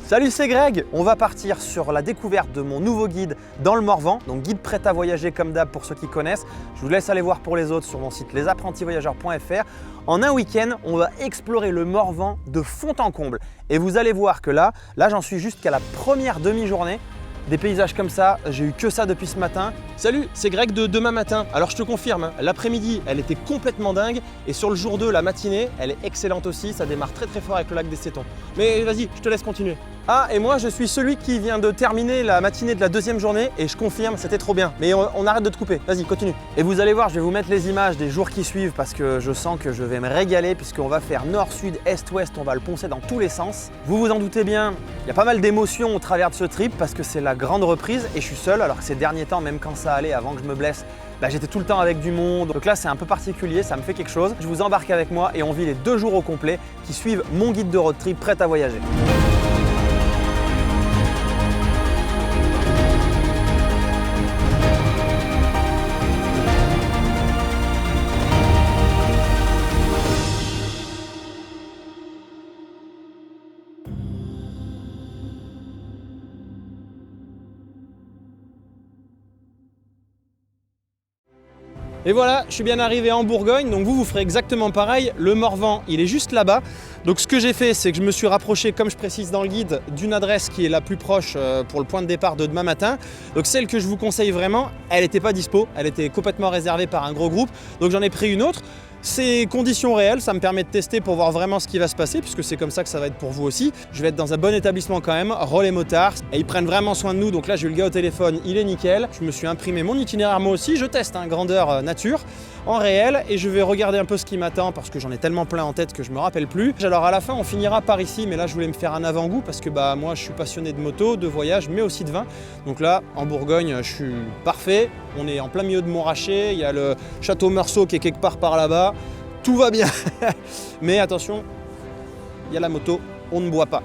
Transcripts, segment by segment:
Salut, c'est Greg. On va partir sur la découverte de mon nouveau guide dans le Morvan, donc guide prêt à voyager comme d'hab pour ceux qui connaissent. Je vous laisse aller voir pour les autres sur mon site lesapprentisvoyageurs.fr. En un week-end, on va explorer le Morvan de fond en comble. Et vous allez voir que là j'en suis juste qu'à la première demi-journée. Des paysages comme ça, j'ai eu que ça depuis ce matin. Salut, c'est Greg de Demain Matin. Alors je te confirme, l'après-midi, elle était complètement dingue. Et sur le jour 2, la matinée, elle est excellente aussi. Ça démarre très fort avec le lac des Sétons. Mais vas-y, je te laisse continuer. Ah, et moi, je suis celui qui vient de terminer la matinée de la deuxième journée. Et je confirme, c'était trop bien. Mais on arrête de te couper. Vas-y, continue. Et vous allez voir, je vais vous mettre les images des jours qui suivent parce que je sens que je vais me régaler puisqu'on va faire nord, sud, est, ouest. On va le poncer dans tous les sens. Vous vous en doutez bien, il y a pas mal d'émotions au travers de ce trip parce que c'est la grande reprise et je suis seul alors que ces derniers temps, même quand ça allait avant que je me blesse, j'étais tout le temps avec du monde. Donc là, c'est un peu particulier, ça me fait quelque chose. Je vous embarque avec moi et on vit les 2 jours au complet qui suivent mon guide de road trip prêt à voyager. Et voilà, je suis bien arrivé en Bourgogne, donc vous ferez exactement pareil. Le Morvan, il est juste là-bas. Donc ce que j'ai fait, c'est que je me suis rapproché, comme je précise dans le guide, d'une adresse qui est la plus proche pour le point de départ de Demain Matin. Donc celle que je vous conseille vraiment, elle n'était pas dispo, elle était complètement réservée par un gros groupe. Donc j'en ai pris une autre. C'est conditions réelles, ça me permet de tester pour voir vraiment ce qui va se passer puisque c'est comme ça que ça va être pour vous aussi. Je vais être dans un bon établissement quand même, Relais Motard, et ils prennent vraiment soin de nous. Donc là j'ai eu le gars au téléphone, il est nickel. Je me suis imprimé mon itinéraire moi aussi, je teste grandeur nature en réel et je vais regarder un peu ce qui m'attend parce que j'en ai tellement plein en tête que je me rappelle plus. Alors à la fin on finira par ici, mais là je voulais me faire un avant-goût parce que moi je suis passionné de moto, de voyage mais aussi de vin. Donc là en Bourgogne je suis parfait, on est en plein milieu de Montrachet, il y a le château Meursault qui est quelque part par là-bas. Tout va bien, mais attention, il y a la moto, on ne boit pas.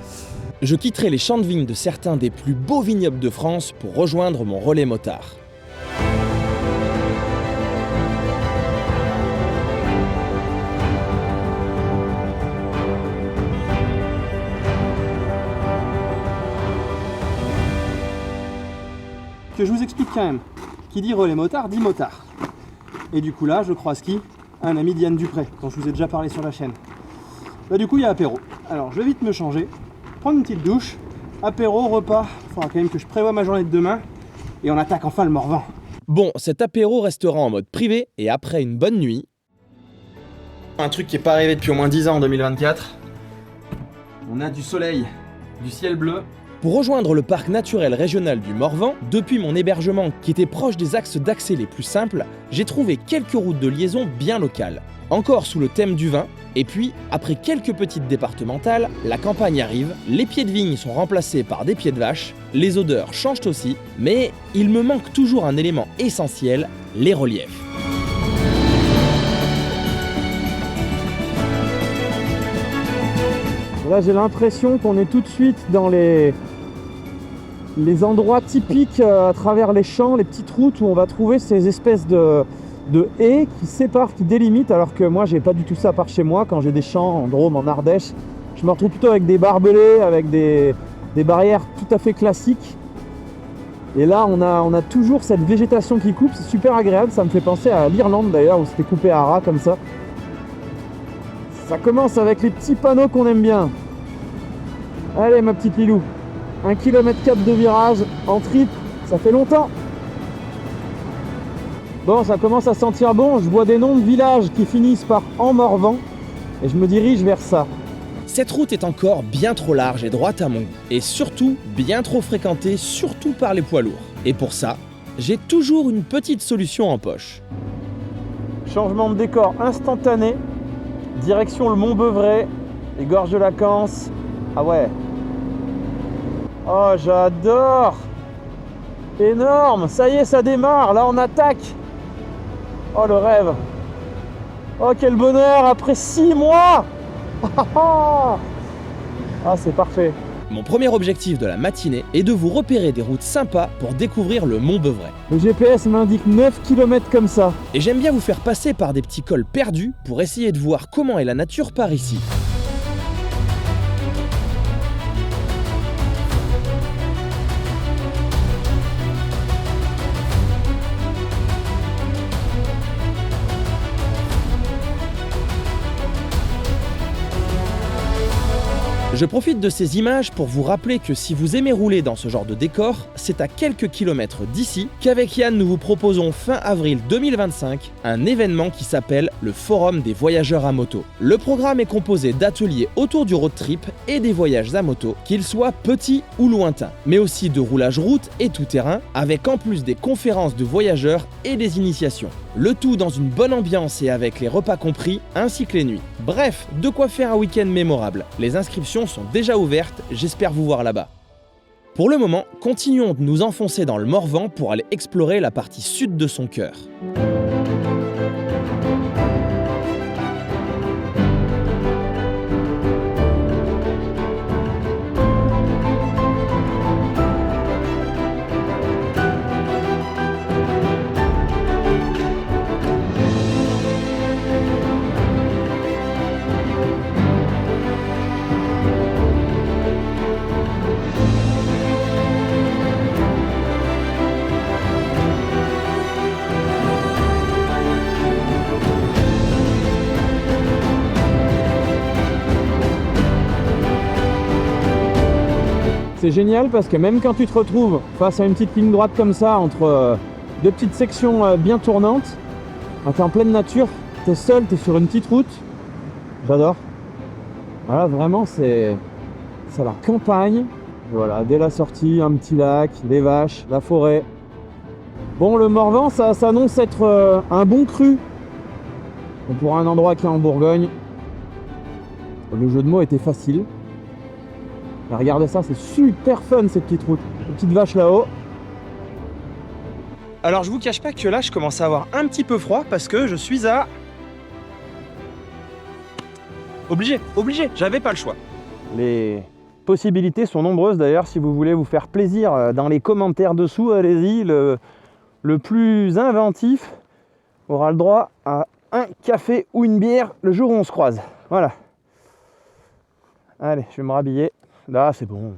Je quitterai les champs de vignes de certains des plus beaux vignobles de France pour rejoindre mon relais motard. Que je vous explique quand même, qui dit relais motard dit motard. Et du coup là, je croise qui ? Un ami Diane Dupré, dont je vous ai déjà parlé sur la chaîne. Du coup, il y a apéro. Alors, je vais vite me changer, prendre une petite douche, apéro, repas. Il faudra quand même que je prévoie ma journée de demain. Et on attaque enfin le Morvan. Bon, cet apéro restera en mode privé et après une bonne nuit. Un truc qui n'est pas arrivé depuis au moins 10 ans en 2024. On a du soleil, du ciel bleu. Pour rejoindre le parc naturel régional du Morvan, depuis mon hébergement qui était proche des axes d'accès les plus simples, j'ai trouvé quelques routes de liaison bien locales. Encore sous le thème du vin, et puis, après quelques petites départementales, la campagne arrive, les pieds de vigne sont remplacés par des pieds de vache, les odeurs changent aussi, mais il me manque toujours un élément essentiel, les reliefs. Là j'ai l'impression qu'on est tout de suite dans les endroits typiques à travers les champs, les petites routes où on va trouver ces espèces de haies qui séparent, qui délimitent, alors que moi j'ai pas du tout ça par chez moi. Quand j'ai des champs en Drôme, en Ardèche, je me retrouve plutôt avec des barbelés, avec des barrières tout à fait classiques. Et là on a toujours cette végétation qui coupe, c'est super agréable, ça me fait penser à l'Irlande d'ailleurs où c'était coupé à ras comme ça. Ça commence avec les petits panneaux qu'on aime bien. Allez ma petite Lilou, 1,4 km de virage en trip, ça fait longtemps. Bon, ça commence à sentir bon, je vois des noms de villages qui finissent par en Morvan et je me dirige vers ça. Cette route est encore bien trop large et droite à mon goût, et surtout bien trop fréquentée, surtout par les poids lourds. Et pour ça, j'ai toujours une petite solution en poche. Changement de décor instantané, direction le Mont Beuvray, les gorges de Lacance. Ah ouais. Oh, j'adore! Énorme! Ça y est, ça démarre! Là, on attaque! Oh, le rêve! Oh, quel bonheur! Après 6 mois! Ah, c'est parfait! Mon premier objectif de la matinée est de vous repérer des routes sympas pour découvrir le Mont Beuvray. Le GPS m'indique 9 km comme ça. Et j'aime bien vous faire passer par des petits cols perdus pour essayer de voir comment est la nature par ici. Je profite de ces images pour vous rappeler que si vous aimez rouler dans ce genre de décor, c'est à quelques kilomètres d'ici qu'avec Yann nous vous proposons fin avril 2025 un événement qui s'appelle le Forum des voyageurs à moto. Le programme est composé d'ateliers autour du road trip et des voyages à moto, qu'ils soient petits ou lointains, mais aussi de roulage route et tout-terrain, avec en plus des conférences de voyageurs et des initiations. Le tout dans une bonne ambiance et avec les repas compris, ainsi que les nuits. Bref, de quoi faire un week-end mémorable. Les inscriptions sont déjà ouvertes, j'espère vous voir là-bas. Pour le moment, continuons de nous enfoncer dans le Morvan pour aller explorer la partie sud de son cœur. C'est génial parce que même quand tu te retrouves face à une petite ligne droite comme ça, entre deux petites sections bien tournantes, t'es en pleine nature, t'es seul, t'es sur une petite route. J'adore. Voilà, vraiment, c'est la campagne. Voilà, dès la sortie, un petit lac, des vaches, la forêt. Bon, le Morvan, ça s'annonce être un bon cru. Pour un endroit qui est en Bourgogne, le jeu de mots était facile. Et regardez ça, c'est super fun cette petite route. Les petites vaches là-haut. Alors je vous cache pas que là je commence à avoir un petit peu froid parce que je suis à... Obligé, j'avais pas le choix. Les possibilités sont nombreuses d'ailleurs, si vous voulez vous faire plaisir dans les commentaires dessous, allez-y. Le plus inventif aura le droit à un café ou une bière le jour où on se croise. Voilà. Allez, je vais me rhabiller. Là, c'est bon.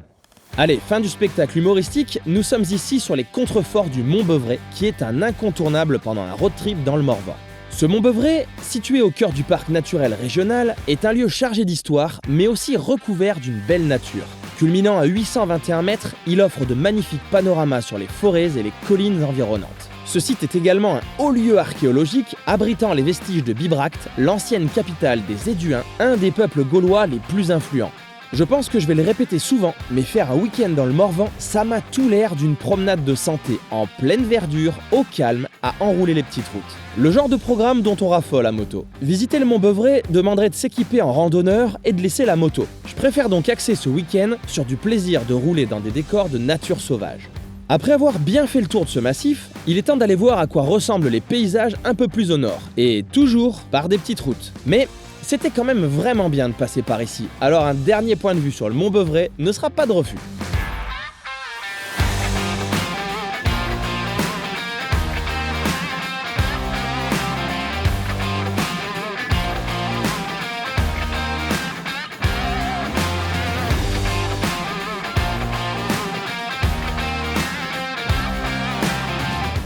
Allez, fin du spectacle humoristique, nous sommes ici sur les contreforts du Mont Beuvray, qui est un incontournable pendant un road trip dans le Morvan. Ce Mont Beuvray, situé au cœur du parc naturel régional, est un lieu chargé d'histoire, mais aussi recouvert d'une belle nature. Culminant à 821 mètres, il offre de magnifiques panoramas sur les forêts et les collines environnantes. Ce site est également un haut lieu archéologique abritant les vestiges de Bibracte, l'ancienne capitale des Éduins, un des peuples gaulois les plus influents. Je pense que je vais le répéter souvent, mais faire un week-end dans le Morvan, ça m'a tout l'air d'une promenade de santé en pleine verdure, au calme, à enrouler les petites routes. Le genre de programme dont on raffole à moto. Visiter le Mont Beuvray demanderait de s'équiper en randonneur et de laisser la moto. Je préfère donc axer ce week-end sur du plaisir de rouler dans des décors de nature sauvage. Après avoir bien fait le tour de ce massif, il est temps d'aller voir à quoi ressemblent les paysages un peu plus au nord, et toujours par des petites routes. Mais c'était quand même vraiment bien de passer par ici, alors un dernier point de vue sur le Mont Beuvray ne sera pas de refus.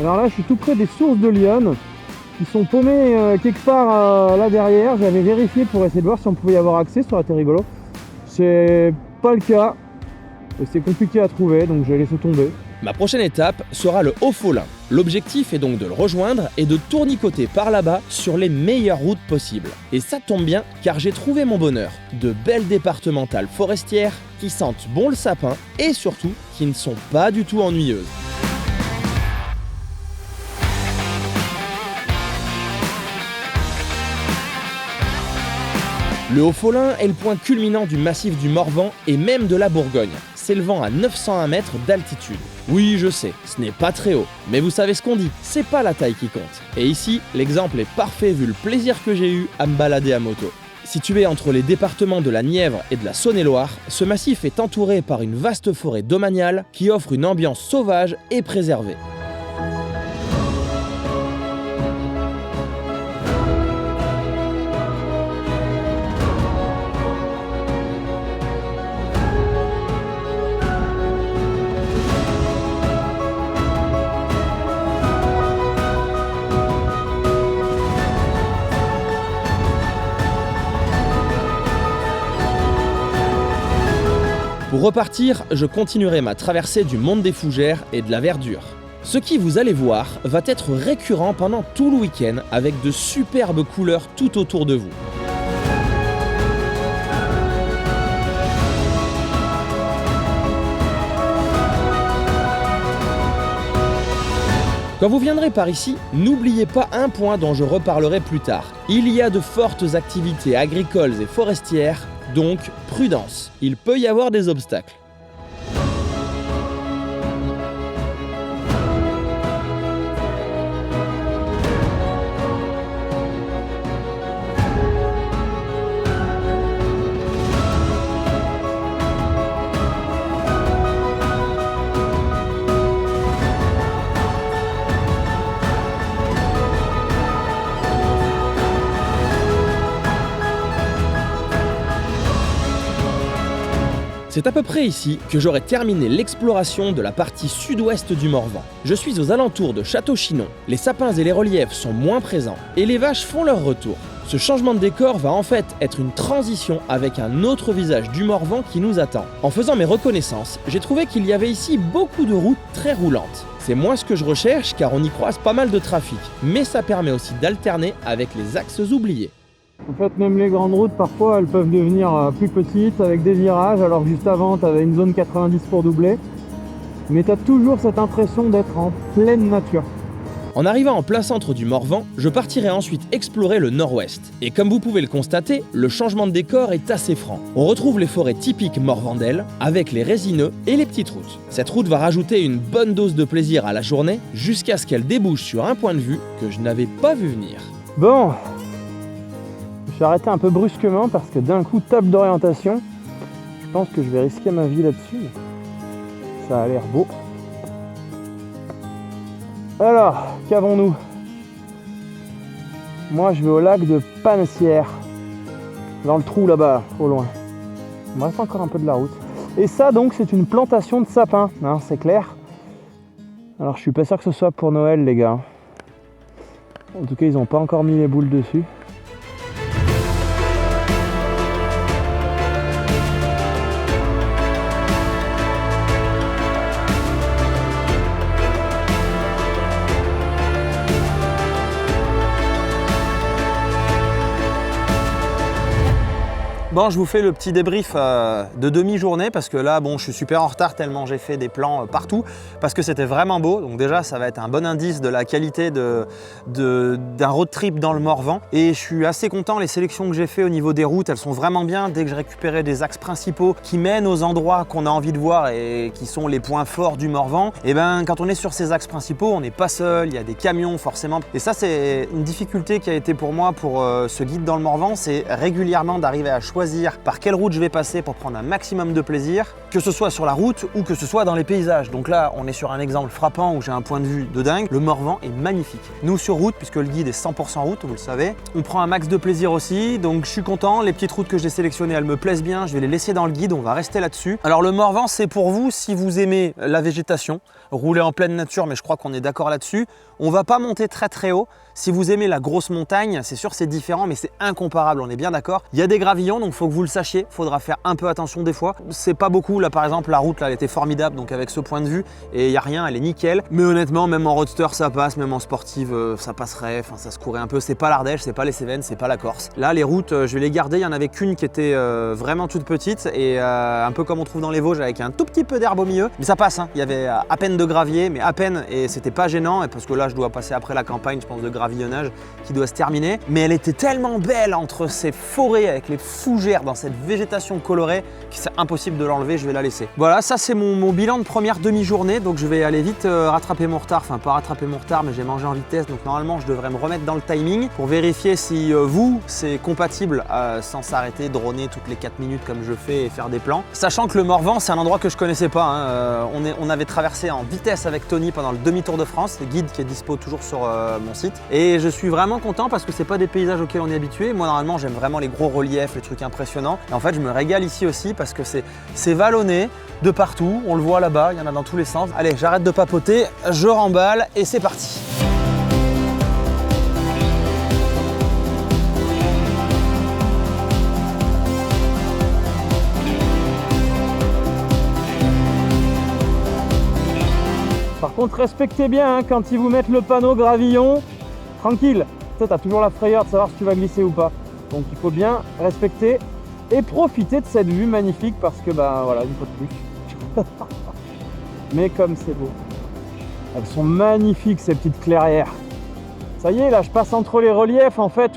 Alors là, je suis tout près des sources de l'Yonne, qui sont paumées quelque part là derrière. J'avais vérifié pour essayer de voir si on pouvait y avoir accès, ça aurait été rigolo. C'est pas le cas, et c'est compliqué à trouver, donc j'ai laissé tomber. Ma prochaine étape sera le Haut-Faulin. L'objectif est donc de le rejoindre et de tournicoter par là-bas sur les meilleures routes possibles. Et ça tombe bien, car j'ai trouvé mon bonheur. De belles départementales forestières qui sentent bon le sapin et surtout qui ne sont pas du tout ennuyeuses. Le Haut-Faulin est le point culminant du massif du Morvan et même de la Bourgogne, s'élevant à 901 mètres d'altitude. Oui, je sais, ce n'est pas très haut, mais vous savez ce qu'on dit, c'est pas la taille qui compte. Et ici, l'exemple est parfait vu le plaisir que j'ai eu à me balader à moto. Situé entre les départements de la Nièvre et de la Saône-et-Loire, ce massif est entouré par une vaste forêt domaniale qui offre une ambiance sauvage et préservée. Pour repartir, je continuerai ma traversée du monde des fougères et de la verdure. Ce qui, vous allez voir, va être récurrent pendant tout le week-end avec de superbes couleurs tout autour de vous. Quand vous viendrez par ici, n'oubliez pas un point dont je reparlerai plus tard. Il y a de fortes activités agricoles et forestières, donc prudence, il peut y avoir des obstacles. C'est à peu près ici que j'aurai terminé l'exploration de la partie sud-ouest du Morvan. Je suis aux alentours de Château-Chinon. Les sapins et les reliefs sont moins présents et les vaches font leur retour. Ce changement de décor va en fait être une transition avec un autre visage du Morvan qui nous attend. En faisant mes reconnaissances, j'ai trouvé qu'il y avait ici beaucoup de routes très roulantes. C'est moins ce que je recherche car on y croise pas mal de trafic, mais ça permet aussi d'alterner avec les axes oubliés. En fait, même les grandes routes, parfois, elles peuvent devenir plus petites avec des virages. Alors juste avant, tu avais une zone 90 pour doubler. Mais tu as toujours cette impression d'être en pleine nature. En arrivant en plein centre du Morvan, je partirai ensuite explorer le nord-ouest. Et comme vous pouvez le constater, le changement de décor est assez franc. On retrouve les forêts typiques morvandelles, avec les résineux et les petites routes. Cette route va rajouter une bonne dose de plaisir à la journée, jusqu'à ce qu'elle débouche sur un point de vue que je n'avais pas vu venir. Bon, je suis arrêté un peu brusquement parce que d'un coup, table d'orientation. Je pense que je vais risquer ma vie là-dessus. Mais ça a l'air beau. Alors, qu'avons-nous? Moi, je vais au lac de Panessière. Dans le trou là-bas, au loin. Il me reste encore un peu de la route. Et ça, donc, c'est une plantation de sapins, hein, c'est clair. Alors, je suis pas sûr que ce soit pour Noël, les gars. En tout cas, ils n'ont pas encore mis les boules dessus. Bon, je vous fais le petit débrief de demi-journée parce que là, bon, je suis super en retard tellement j'ai fait des plans partout parce que c'était vraiment beau. Donc déjà, ça va être un bon indice de la qualité d'un road trip dans le Morvan. Et je suis assez content, les sélections que j'ai fait au niveau des routes, elles sont vraiment bien. Dès que je récupérais des axes principaux qui mènent aux endroits qu'on a envie de voir et qui sont les points forts du Morvan, et ben quand on est sur ces axes principaux, on n'est pas seul, il y a des camions forcément. Et ça, c'est une difficulté qui a été pour moi pour ce guide dans le Morvan, c'est régulièrement d'arriver à choisir par quelle route je vais passer pour prendre un maximum de plaisir, que ce soit sur la route ou que ce soit dans les paysages. Donc là, on est sur un exemple frappant où j'ai un point de vue de dingue. Le Morvan est magnifique. Nous sur route, puisque le guide est 100% route, vous le savez, on prend un max de plaisir aussi, donc je suis content. Les petites routes que j'ai sélectionnées, elles me plaisent bien, je vais les laisser dans le guide, on va rester là-dessus. Alors le Morvan, c'est pour vous si vous aimez la végétation, rouler en pleine nature, mais je crois qu'on est d'accord là-dessus. On va pas monter très très haut. Si vous aimez la grosse montagne, c'est sûr c'est différent, mais c'est incomparable, on est bien d'accord. Il y a des gravillons, donc il faut que vous le sachiez, il faudra faire un peu attention des fois. C'est pas beaucoup, là par exemple la route là, elle était formidable, donc avec ce point de vue, et il n'y a rien, elle est nickel. Mais honnêtement, même en roadster ça passe, même en sportive ça passerait, enfin ça se courait un peu. C'est pas l'Ardèche, c'est pas les Cévennes, c'est pas la Corse. Là les routes, je vais les garder, il y en avait qu'une qui était vraiment toute petite, et un peu comme on trouve dans les Vosges avec un tout petit peu d'herbe au milieu. Mais ça passe, hein. Il y avait à peine de gravier, mais à peine, et c'était pas gênant, et parce que là je dois passer après la campagne, je pense, de gravillonnage qui doit se terminer. Mais elle était tellement belle entre ces forêts avec les fougères dans cette végétation colorée que c'est impossible de l'enlever, je vais la laisser. Voilà, ça c'est mon bilan de première demi-journée, donc je vais aller vite rattraper mon retard, enfin pas rattraper mon retard, mais j'ai mangé en vitesse, donc normalement je devrais me remettre dans le timing pour vérifier si vous, c'est compatible sans s'arrêter, droner toutes les 4 minutes comme je fais et faire des plans. Sachant que le Morvan, c'est un endroit que je connaissais pas, hein. On avait traversé en vitesse avec Tony pendant le demi-tour de France, le guide qui est dispo toujours sur mon site, et je suis vraiment content parce que c'est pas des paysages auxquels on est habitué. Moi normalement j'aime vraiment les gros reliefs, les trucs impressionnants, et en fait je me régale ici aussi parce que c'est vallonné de partout, on le voit là-bas, il y en a dans tous les sens. Allez, j'arrête de papoter, je remballe et c'est parti. Par contre, respectez bien hein, quand ils vous mettent le panneau gravillon, tranquille. Tu as toujours la frayeur de savoir si tu vas glisser ou pas. Donc il faut bien respecter et profiter de cette vue magnifique parce que bah voilà, une fois de plus. Mais comme c'est beau. Elles sont magnifiques ces petites clairières. Ça y est, là je passe entre les reliefs en fait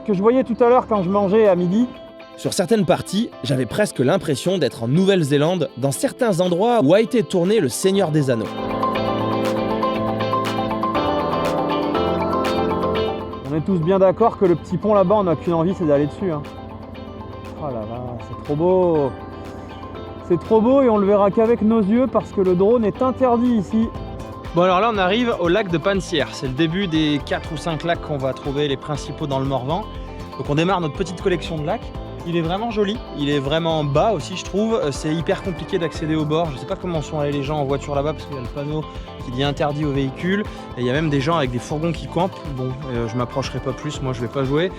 que je voyais tout à l'heure quand je mangeais à midi. Sur certaines parties, j'avais presque l'impression d'être en Nouvelle-Zélande, dans certains endroits où a été tourné Le Seigneur des Anneaux. On est tous bien d'accord que le petit pont là-bas, on n'a qu'une envie, c'est d'aller dessus. Hein. Oh là là, c'est trop beau. C'est trop beau et on le verra qu'avec nos yeux parce que le drone est interdit ici. Bon alors là on arrive au lac de Pansière, c'est le début des 4 ou 5 lacs qu'on va trouver les principaux dans le Morvan. Donc on démarre notre petite collection de lacs. Il est vraiment joli, il est vraiment bas aussi je trouve, c'est hyper compliqué d'accéder au bord, je sais pas comment sont allés les gens en voiture là-bas parce qu'il y a le panneau qui dit interdit aux véhicules et il y a même des gens avec des fourgons qui campent, bon je m'approcherai pas plus, moi je vais pas jouer,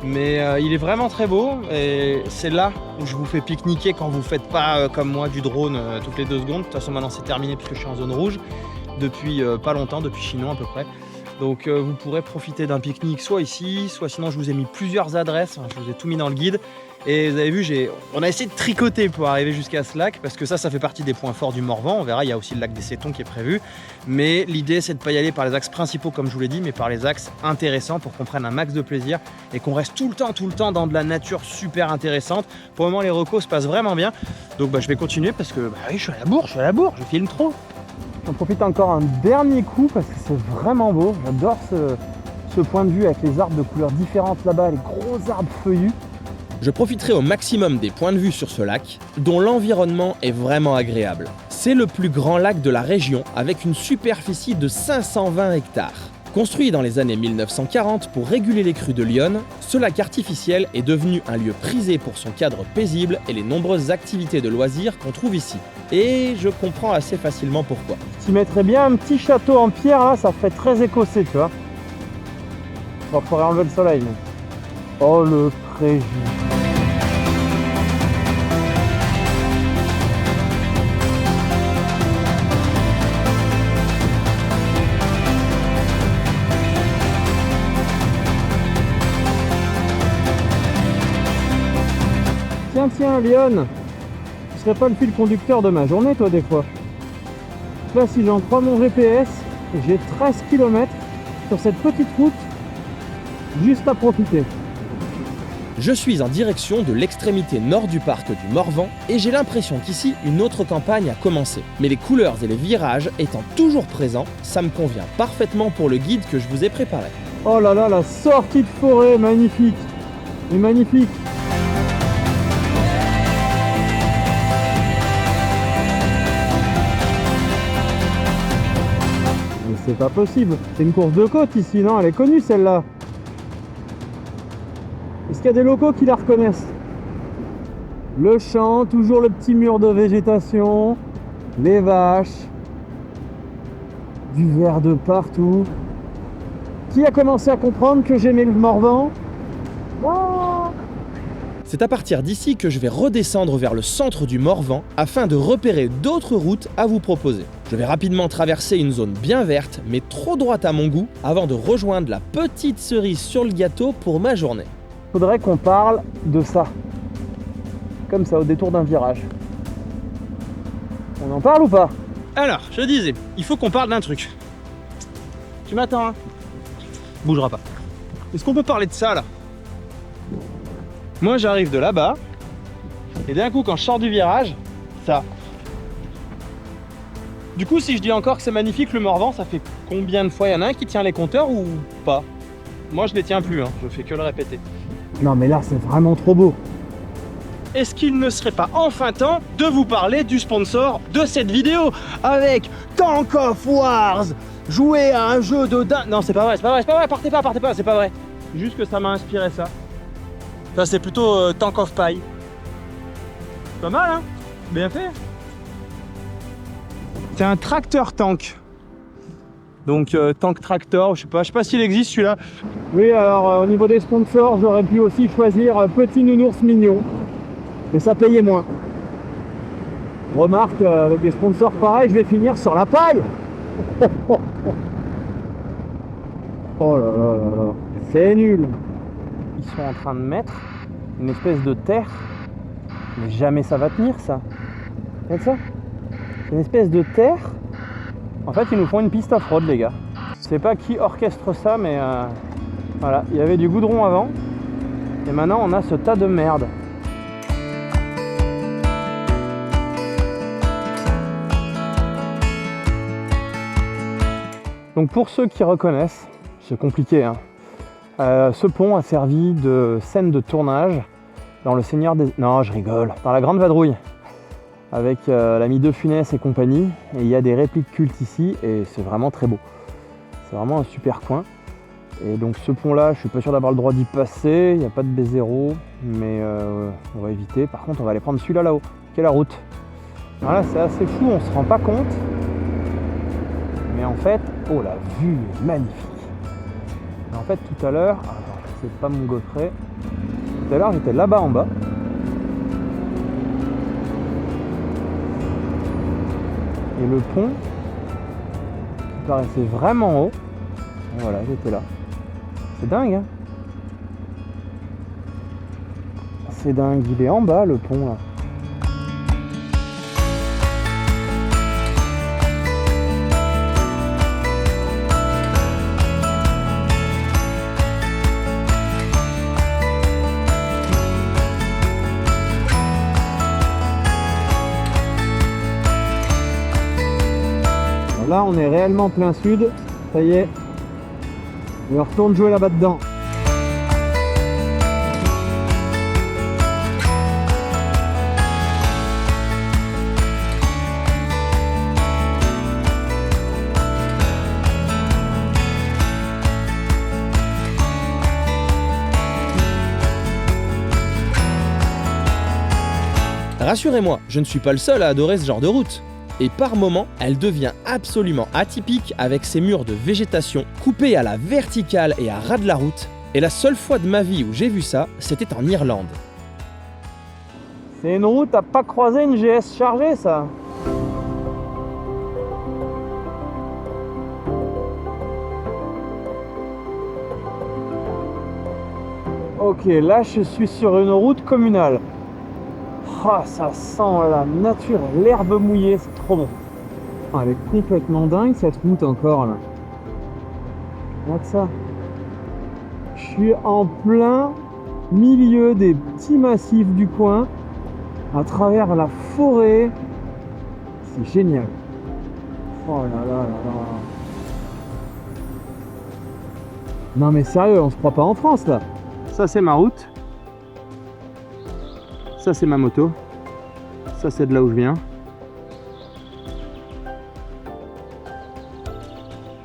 mais il est vraiment très beau et c'est là où je vous fais pique-niquer quand vous faites pas comme moi du drone toutes les 2 secondes, de toute façon maintenant c'est terminé puisque je suis en zone rouge depuis pas longtemps, depuis Chinon à peu près. Donc vous pourrez profiter d'un pique-nique soit ici, soit sinon je vous ai mis plusieurs adresses, je vous ai tout mis dans le guide. Et vous avez vu, on a essayé de tricoter pour arriver jusqu'à ce lac, parce que ça fait partie des points forts du Morvan. On verra, il y a aussi le lac des Sétons qui est prévu. Mais l'idée, c'est de ne pas y aller par les axes principaux, comme je vous l'ai dit, mais par les axes intéressants pour qu'on prenne un max de plaisir et qu'on reste tout le temps dans de la nature super intéressante. Pour le moment, les recos se passent vraiment bien. Donc je vais continuer parce que oui, je suis à la bourre, je filme trop. On profite encore un dernier coup parce que c'est vraiment beau. J'adore ce point de vue avec les arbres de couleurs différentes là-bas, les gros arbres feuillus. Je profiterai au maximum des points de vue sur ce lac, dont l'environnement est vraiment agréable. C'est le plus grand lac de la région, avec une superficie de 520 hectares. Construit dans les années 1940 pour réguler les crues de l'Yonne, ce lac artificiel est devenu un lieu prisé pour son cadre paisible et les nombreuses activités de loisirs qu'on trouve ici. Et je comprends assez facilement pourquoi. Tu mettrais bien un petit château en pierre là, ça fait très écossais, tu vois. Bon, faudrait enlever le soleil. Mais... Oh le préjugé. Tiens, Lyon, tu serais pas le fil conducteur de ma journée, toi, des fois. Là, si j'en crois mon GPS, j'ai 13 km sur cette petite route, juste à profiter. Je suis en direction de l'extrémité nord du parc du Morvan et j'ai l'impression qu'ici, une autre campagne a commencé. Mais les couleurs et les virages étant toujours présents, ça me convient parfaitement pour le guide que je vous ai préparé. Oh là là, la sortie de forêt, magnifique. Mais magnifique. Mais c'est pas possible. C'est une course de côte ici, non? Elle est connue celle-là. Est-ce qu'il y a des locaux qui la reconnaissent? Le champ, toujours le petit mur de végétation, les vaches, du verre de partout. Qui a commencé à comprendre que j'aimais le Morvan? C'est à partir d'ici que je vais redescendre vers le centre du Morvan afin de repérer d'autres routes à vous proposer. Je vais rapidement traverser une zone bien verte, mais trop droite à mon goût, avant de rejoindre la petite cerise sur le gâteau pour ma journée. Faudrait qu'on parle de ça. Comme ça, au détour d'un virage. On en parle ou pas? Alors, je disais, il faut qu'on parle d'un truc. Tu m'attends, hein? Bougera pas. Est-ce qu'on peut parler de ça, là? Moi, j'arrive de là-bas, et d'un coup, quand je sors du virage, ça. Du coup, si je dis encore que c'est magnifique, le Morvan, ça fait combien de fois? Il y en a un qui tient les compteurs ou pas? Moi, je les tiens plus, hein. Je fais que le répéter. Non, mais là, c'est vraiment trop beau. Est-ce qu'il ne serait pas enfin temps de vous parler du sponsor de cette vidéo avec Tank of Wars? Jouer à un jeu de dingue. Non, c'est pas vrai, partez pas, c'est pas vrai. Juste que ça m'a inspiré ça. Ça, c'est plutôt Tank of Pie. Pas mal, hein? Bien fait. C'est un tracteur tank. Donc tank tractor, je sais pas s'il existe celui-là. Oui, alors au niveau des sponsors, j'aurais pu aussi choisir Petit Nounours Mignon. Mais ça payait moins. Remarque, avec des sponsors pareils, je vais finir sur la paille. Oh là là là là, c'est nul. Ils sont en train de mettre une espèce de terre, mais jamais ça va tenir ça. Regarde ça, c'est une espèce de terre. En fait, ils nous font une piste off-road, les gars. Je sais pas qui orchestre ça, mais voilà, il y avait du goudron avant, et maintenant on a ce tas de merde. Donc pour ceux qui reconnaissent, c'est compliqué, hein. Ce pont a servi de scène de tournage dans Le Seigneur des... Non, je rigole, dans La Grande Vadrouille, avec l'ami De Funès et compagnie. Et il y a des répliques cultes ici, et c'est vraiment très beau. C'est vraiment un super coin. Et donc ce pont-là, je suis pas sûr d'avoir le droit d'y passer, il n'y a pas de B0, mais on va éviter. Par contre, on va aller prendre celui-là là-haut, qui est la route. Voilà, c'est assez fou, on se rend pas compte. Mais en fait, oh la vue est magnifique. Et en fait tout à l'heure, c'est pas mon gaufret, tout à l'heure j'étais là-bas en bas. Et le pont, qui paraissait vraiment haut, voilà, j'étais là. C'est dingue, hein. C'est dingue, il est en bas le pont là. Là, on est réellement plein sud. Ça y est. Et on retourne jouer là-bas dedans. Rassurez-moi, je ne suis pas le seul à adorer ce genre de route. Et par moments, elle devient absolument atypique avec ses murs de végétation coupés à la verticale et à ras de la route. Et la seule fois de ma vie où j'ai vu ça, c'était en Irlande. C'est une route à pas croiser une GS chargée, ça. Ok, là je suis sur une route communale. Ah, ça sent la nature, l'herbe mouillée, c'est trop bon. Ah, elle est complètement dingue cette route encore là. Regarde ça. Je suis en plein milieu des petits massifs du coin, à travers la forêt. C'est génial. Oh là là là là. Non mais sérieux, on se croit pas en France là. Ça c'est ma route. Ça c'est ma moto. Ça c'est de là où je viens.